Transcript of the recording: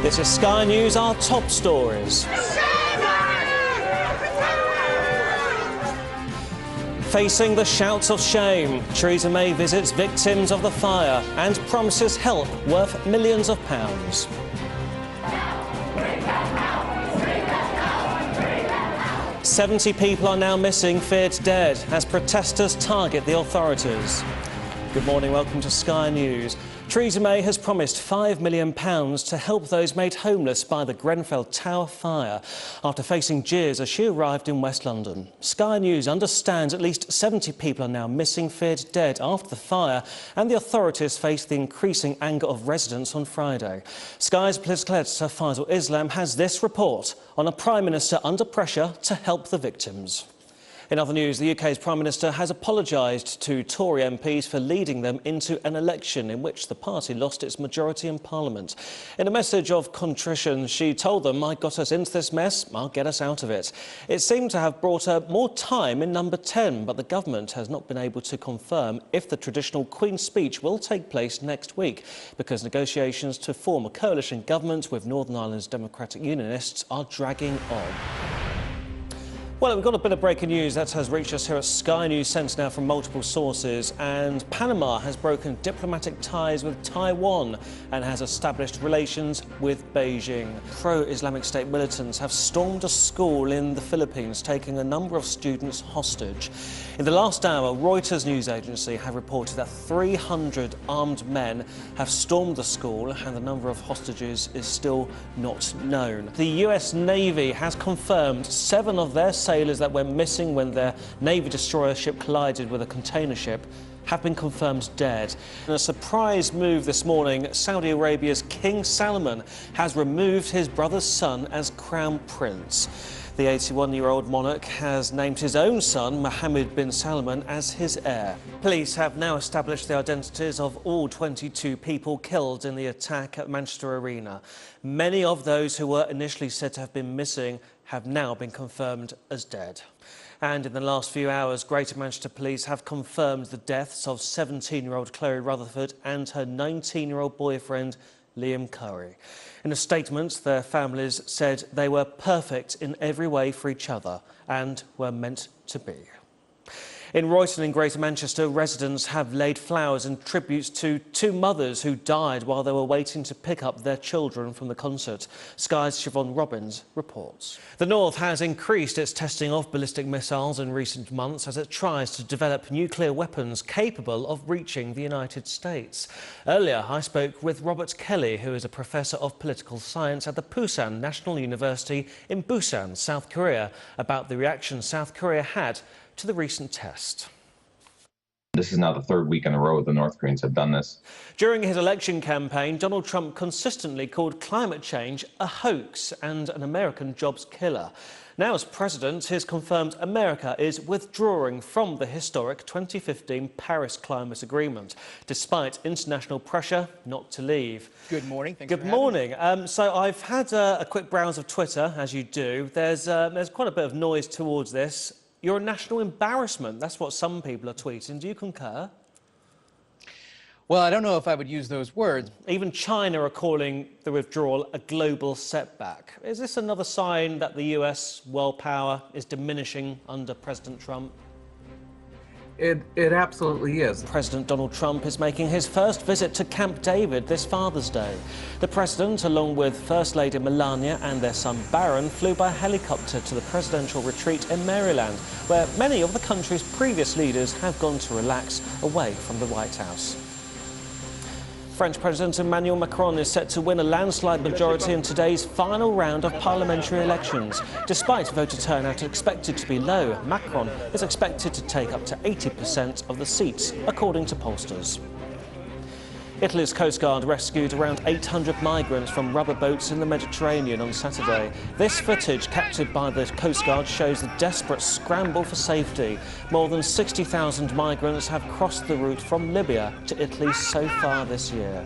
This is Sky News, our top stories. Facing the shouts of shame, Theresa May visits victims of the fire and promises help worth millions of pounds. "70 people are now missing, feared dead, as protesters target the authorities." Good morning, welcome to Sky News. Theresa May has promised £5 million to help those made homeless by the Grenfell Tower fire after facing jeers as she arrived in West London. Sky News understands at least 70 people are now missing, feared dead after the fire, and the authorities face the increasing anger of residents on Friday. Sky's political editor Faisal Islam has this report on a Prime Minister under pressure to help the victims. In other news, the UK's Prime Minister has apologised to Tory MPs for leading them into an election in which the party lost its majority in Parliament. In a message of contrition, she told them, "I got us into this mess, I'll get us out of it." It seemed to have brought her more time in number 10, but the government has not been able to confirm if the traditional Queen's speech will take place next week, because negotiations to form a coalition government with Northern Ireland's Democratic Unionists are dragging on. Well, we've got a bit of breaking news that has reached us here at Sky News, sent now from multiple sources, and Panama has broken diplomatic ties with Taiwan and has established relations with Beijing. Pro-Islamic State militants have stormed a school in the Philippines, taking a number of students hostage. In the last hour, Reuters news agency have reported that 300 armed men have stormed the school, and the number of hostages is still not known. The US Navy has confirmed 7 of their sailors that went missing when their Navy destroyer ship collided with a container ship have been confirmed dead. In a surprise move this morning, Saudi Arabia's King Salman has removed his brother's son as Crown Prince. The 81-year-old monarch has named his own son, Mohammed bin Salman, as his heir. Police have now established the identities of all 22 people killed in the attack at Manchester Arena. Many of those who were initially said to have been missing have now been confirmed as dead. And in the last few hours, Greater Manchester Police have confirmed the deaths of 17-year-old Chloe Rutherford and her 19-year-old boyfriend, Liam Curry. In a statement, their families said they were perfect in every way for each other and were meant to be. In Royston in Greater Manchester, residents have laid flowers and tributes to 2 mothers who died while they were waiting to pick up their children from the concert. Sky's Siobhan Robbins reports. The North has increased its testing of ballistic missiles in recent months as it tries to develop nuclear weapons capable of reaching the United States. Earlier, I spoke with Robert Kelly, who is a professor of political science at the Pusan National University in Busan, South Korea, about the reaction South Korea had to the recent test. This is now the 3rd week in a row the North Koreans have done this. During his election campaign, Donald Trump consistently called climate change a hoax and an American jobs killer. Now, as president, he has confirmed America is withdrawing from the historic 2015 Paris Climate Agreement, despite international pressure not to leave. Good morning. Thanks Good morning. So I've had a quick browse of Twitter, as you do. There's quite a bit of noise towards this. You're a national embarrassment. That's what some people are tweeting. Do you concur? Well, I don't know if I would use those words. Even China are calling the withdrawal a global setback. Is this another sign that the US world power is diminishing under President Trump? It absolutely is. President Donald Trump is making his first visit to Camp David this Father's Day. The president, along with First Lady Melania and their son Barron, flew by helicopter to the presidential retreat in Maryland, where many of the country's previous leaders have gone to relax away from the White House. French President Emmanuel Macron is set to win a landslide majority in today's final round of parliamentary elections. Despite voter turnout expected to be low, Macron is expected to take up to 80% of the seats, according to pollsters. Italy's Coast Guard rescued around 800 migrants from rubber boats in the Mediterranean on Saturday. This footage captured by the Coast Guard shows the desperate scramble for safety. More than 60,000 migrants have crossed the route from Libya to Italy so far this year.